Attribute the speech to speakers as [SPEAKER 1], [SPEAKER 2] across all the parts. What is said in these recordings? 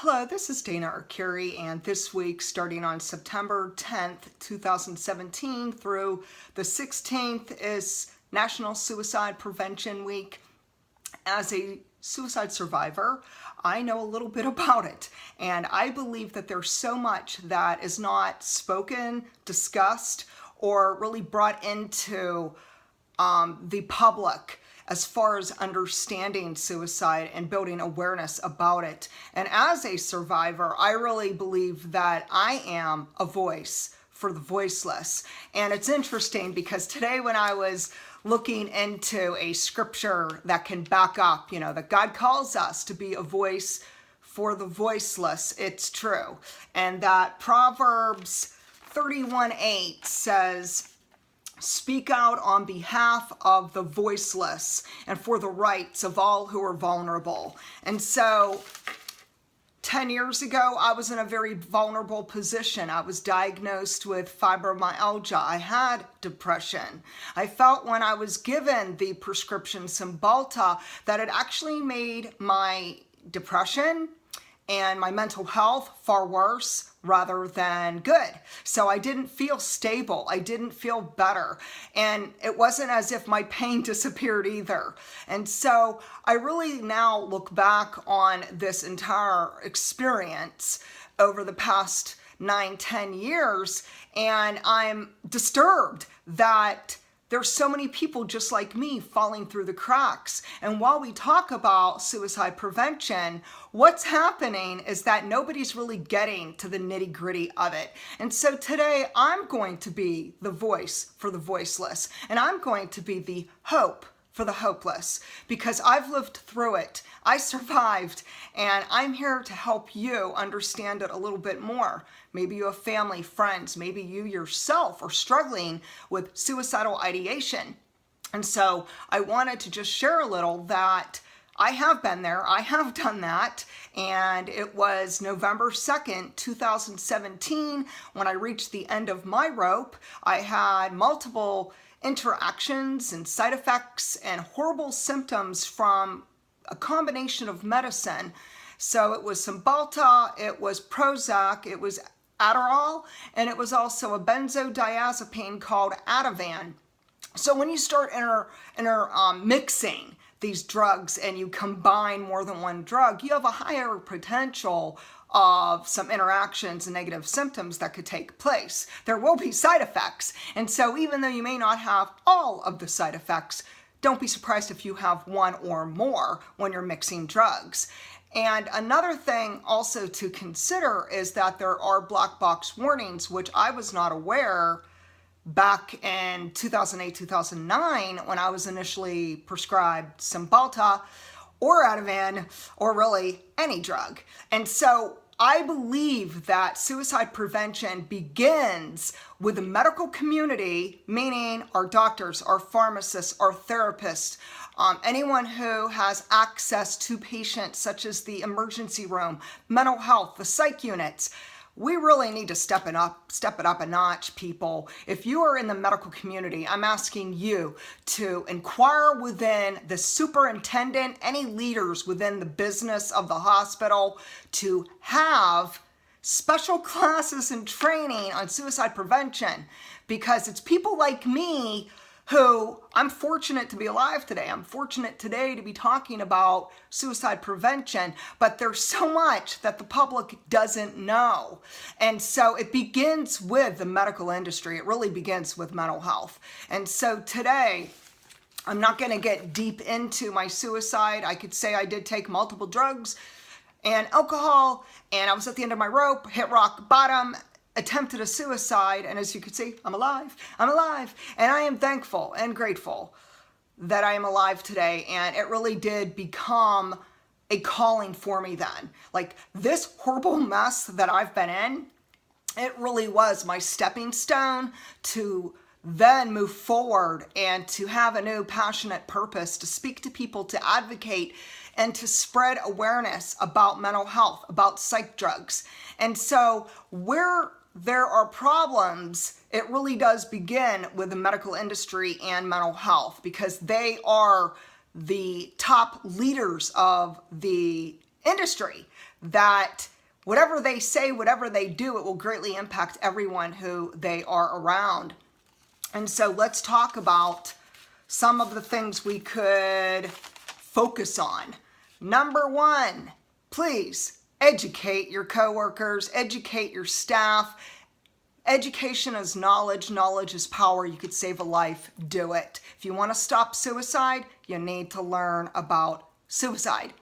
[SPEAKER 1] Hello, this is Dana Arcuri, and this week, starting on September 10th, 2017 through the 16th, is National Suicide Prevention Week. As a suicide survivor, I know a little bit about it, and I believe that there's so much that is not spoken, discussed, or really brought into the public as far as understanding suicide and building awareness about it. And as a survivor, I really believe that I am a voice for the voiceless. And it's interesting because today when I was looking into a scripture that can back up, that God calls us to be a voice for the voiceless, it's true. And that Proverbs 31:8 says, "Speak out on behalf of the voiceless and for the rights of all who are vulnerable." And so 10 years ago, I was in a very vulnerable position. I was diagnosed with fibromyalgia. I had depression. I felt when I was given the prescription Cymbalta that it actually made my depression and my mental health far worse rather than good. So I didn't feel stable. I didn't feel better. And it wasn't as if my pain disappeared either. And so I really now look back on this entire experience over the past 9-10 years, and I'm disturbed that there's so many people just like me falling through the cracks. And while we talk about suicide prevention, what's happening is that nobody's really getting to the nitty-gritty of it. And so today I'm going to be the voice for the voiceless, and I'm going to be the hope for the hopeless, because I've lived through it. I survived, and I'm here to help you understand it a little bit more. Maybe you have family, friends, maybe you yourself are struggling with suicidal ideation. And so I wanted to just share a little that I have been there, I have done that, and it was November 2nd, 2017, when I reached the end of my rope. I had multiple interactions and side effects and horrible symptoms from a combination of medicine. So it was Cymbalta, it was Prozac, it was Adderall, and it was also a benzodiazepine called Ativan. So when you start mixing these drugs and you combine more than one drug, you have a higher potential of some interactions and negative symptoms that could take place. There will be side effects. And so even though you may not have all of the side effects, don't be surprised if you have one or more when you're mixing drugs. And another thing also to consider is that there are black box warnings, which I was not aware back in 2008, 2009, when I was initially prescribed Cymbalta or Ativan, or really any drug. And so I believe that suicide prevention begins with the medical community, meaning our doctors, our pharmacists, our therapists, anyone who has access to patients such as the emergency room, mental health, the psych units. We really need to step it up a notch, people. If you are in the medical community, I'm asking you to inquire within the superintendent, any leaders within the business of the hospital, to have special classes and training on suicide prevention, because it's people like me who, I'm fortunate to be alive today. I'm fortunate today to be talking about suicide prevention, but there's so much that the public doesn't know. And so it begins with the medical industry. It really begins with mental health. And so today, I'm not gonna get deep into my suicide. I could say I did take multiple drugs and alcohol, and I was at the end of my rope, hit rock bottom, attempted a suicide, and as you can see, I'm alive, and I am thankful and grateful that I am alive today. And it really did become a calling for me then. Like, this horrible mess that I've been in, it really was my stepping stone to then move forward and to have a new passionate purpose, to speak to people, to advocate, and to spread awareness about mental health, about psych drugs. And so where there are problems, it really does begin with the medical industry and mental health, because they are the top leaders of the industry. that whatever they say, whatever they do, it will greatly impact everyone who they are around. And so let's talk about some of the things we could focus on. Number one, please educate your coworkers, educate your staff. Education is knowledge. Knowledge is power. You could save a life. Do it. If you want to stop suicide, you need to learn about suicide.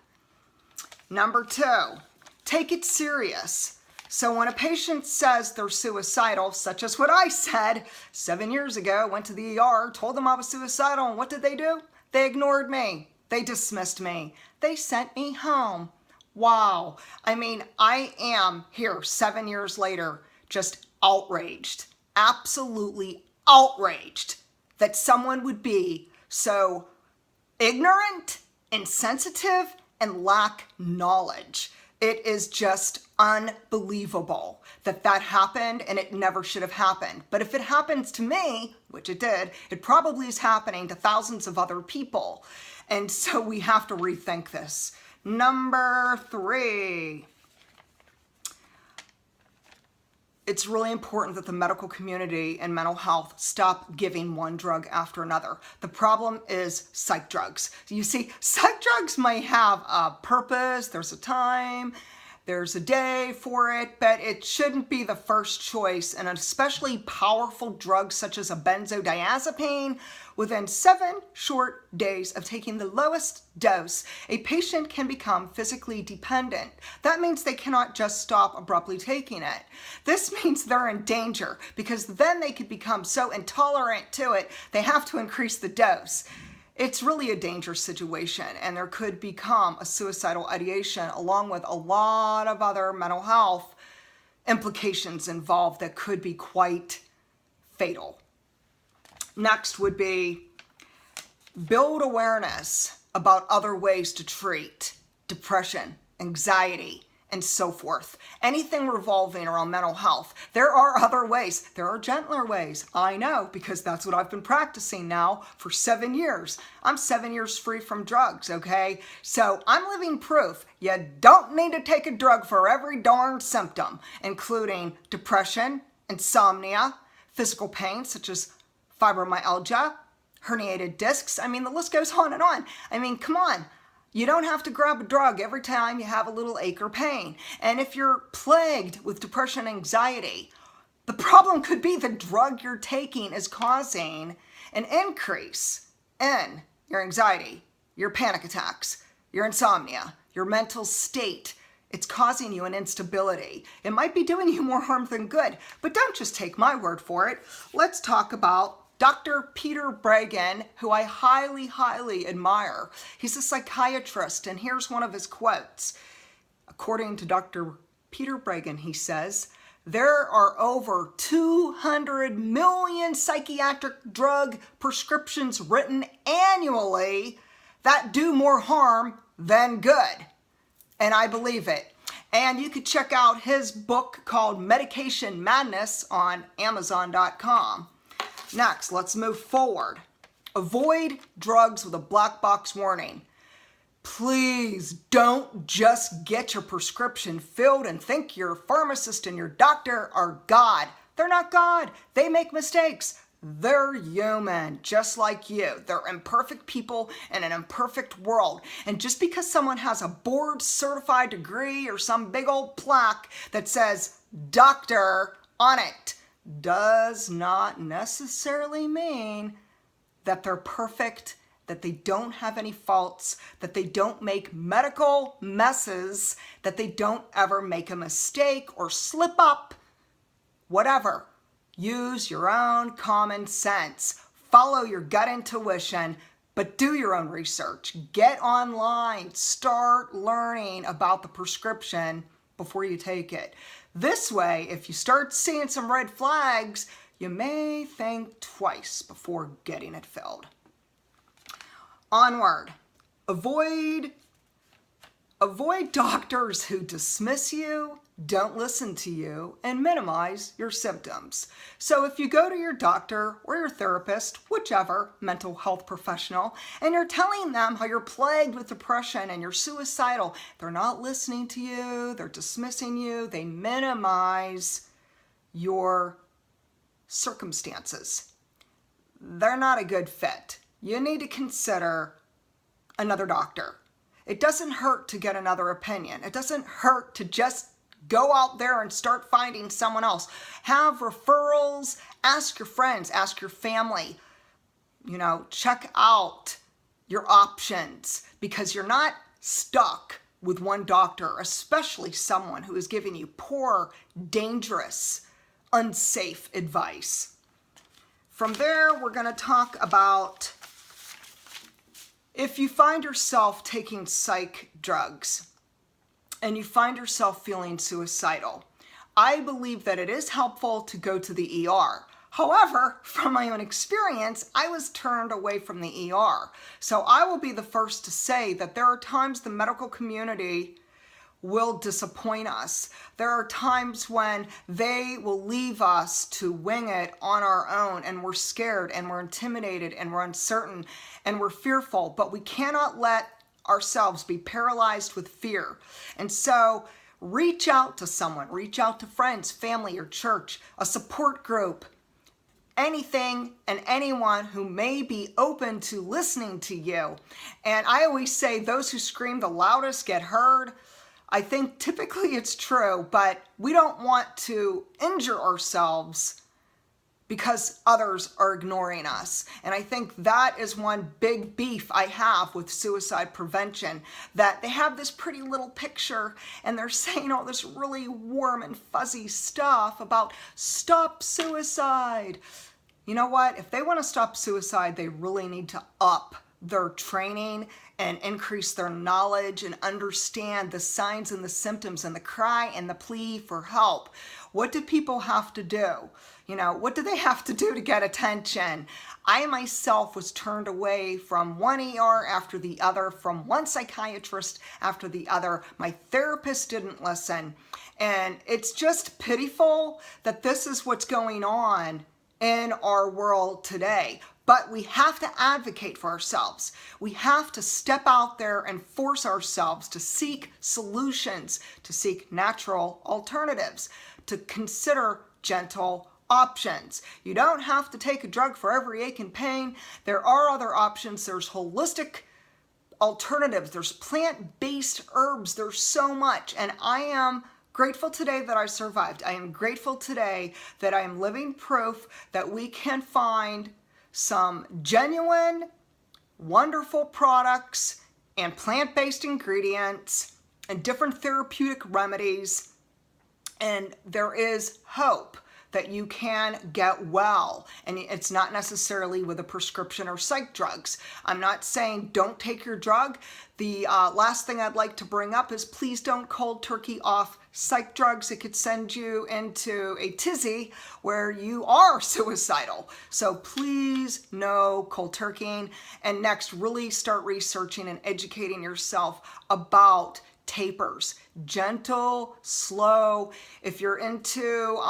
[SPEAKER 1] Number two, take it serious. So when a patient says they're suicidal, such as what I said 7 years ago, went to the ER, told them I was suicidal, and what did they do? They ignored me. They dismissed me. They sent me home. Wow. I mean, I am here 7 years later, just outraged, absolutely outraged that someone would be so ignorant, insensitive, and lack knowledge. It is just unbelievable that that happened, and it never should have happened. But if it happens to me, which it did, it probably is happening to thousands of other people. And so we have to rethink this. Number three, it's really important that the medical community and mental health stop giving one drug after another. The problem is psych drugs. You see, psych drugs might have a purpose, there's a time, there's a day for it, but it shouldn't be the first choice. And an especially powerful drug such as a benzodiazepine, within 7 short days of taking the lowest dose, a patient can become physically dependent. That means they cannot just stop abruptly taking it. This means they're in danger, because then they could become so intolerant to it, they have to increase the dose. It's really a dangerous situation, and there could become a suicidal ideation along with a lot of other mental health implications involved that could be quite fatal. Next would be build awareness about other ways to treat depression, anxiety, and so forth. Anything revolving around mental health. There are other ways. There are gentler ways. I know, because that's what I've been practicing now for 7 years. I'm 7 years free from drugs, okay? So I'm living proof. You don't need to take a drug for every darn symptom, including depression, insomnia, physical pain such as fibromyalgia, herniated discs. I mean, the list goes on and on. I mean, come on. You don't have to grab a drug every time you have a little ache or pain. And if you're plagued with depression and anxiety, the problem could be the drug you're taking is causing an increase in your anxiety, your panic attacks, your insomnia, your mental state. It's causing you an instability. It might be doing you more harm than good, but don't just take my word for it. Let's talk about Dr. Peter Breggin, who I highly, highly admire. He's a psychiatrist, and here's one of his quotes. According to Dr. Peter Breggin, he says, there are over 200 million psychiatric drug prescriptions written annually that do more harm than good. And I believe it. And you could check out his book called Medication Madness on Amazon.com. Next, let's move forward. Avoid drugs with a black box warning. Please don't just get your prescription filled and think your pharmacist and your doctor are God. They're not God. They make mistakes. They're human, just like you. They're imperfect people in an imperfect world. And just because someone has a board-certified degree or some big old plaque that says doctor on it, does not necessarily mean that they're perfect, that they don't have any faults, that they don't make medical messes, that they don't ever make a mistake or slip up, whatever. Use your own common sense. Follow your gut intuition, but do your own research. Get online. Start learning about the prescription before you take it. This way, if you start seeing some red flags, you may think twice before getting it filled. Onward. Avoid Avoid doctors who dismiss you, don't listen to you, and minimize your symptoms. So if you go to your doctor or your therapist, whichever mental health professional, and you're telling them how you're plagued with depression and you're suicidal, they're not listening to you, they're dismissing you, they minimize your circumstances. They're not a good fit. You need to consider another doctor. It doesn't hurt to get another opinion. It doesn't hurt to just go out there and start finding someone else. Have referrals, ask your friends, ask your family, check out your options, because you're not stuck with one doctor, especially someone who is giving you poor, dangerous, unsafe advice. From there, we're going to talk about if you find yourself taking psych drugs and you find yourself feeling suicidal, I believe that it is helpful to go to the ER. However, from my own experience, I was turned away from the ER. So I will be the first to say that there are times the medical community will disappoint us. There are times when they will leave us to wing it on our own, and we're scared and we're intimidated and we're uncertain and we're fearful, but we cannot let ourselves be paralyzed with fear. And so reach out to someone, reach out to friends, family, or church, a support group, anything and anyone who may be open to listening to you. And I always say those who scream the loudest get heard. I think typically it's true, but we don't want to injure ourselves because others are ignoring us. And I think that is one big beef I have with suicide prevention, that they have this pretty little picture and they're saying all this really warm and fuzzy stuff about stop suicide. You know what? If they want to stop suicide, they really need to up their training and increase their knowledge and understand the signs and the symptoms and the cry and the plea for help. What do people have to do? What do they have to do to get attention? I myself was turned away from one ER after the other, from one psychiatrist after the other. My therapist didn't listen. And it's just pitiful that this is what's going on in our world today. But we have to advocate for ourselves. We have to step out there and force ourselves to seek solutions, to seek natural alternatives, to consider gentle options. You don't have to take a drug for every ache and pain. There are other options. There's holistic alternatives. There's plant-based herbs. There's so much. And I am grateful today that I survived. I am grateful today that I am living proof that we can find some genuine, wonderful products and plant-based ingredients and different therapeutic remedies. And there is hope that you can get well. And it's not necessarily with a prescription or psych drugs. I'm not saying don't take your drug. The last thing I'd like to bring up is please don't cold turkey off psych drugs. It could send you into a tizzy where you are suicidal. So please no cold turkeying. And next, really start researching and educating yourself about tapers. Gentle, slow. If you're into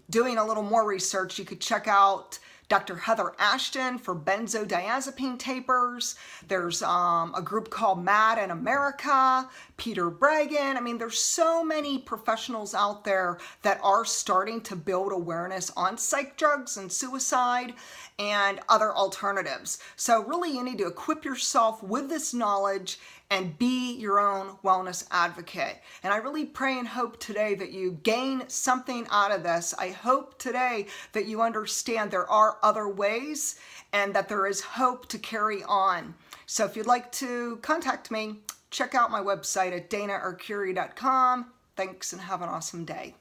[SPEAKER 1] doing a little more research, you could check out Dr. Heather Ashton for benzodiazepine tapers. There's a group called Mad in America, Peter Bregan. I mean, there's so many professionals out there that are starting to build awareness on psych drugs and suicide and other alternatives. So really you need to equip yourself with this knowledge and be your own wellness advocate. And I really pray and hope today that you gain something out of this. I hope today that you understand there are other ways and that there is hope to carry on. So if you'd like to contact me, check out my website at danaarcuri.com. Thanks and have an awesome day.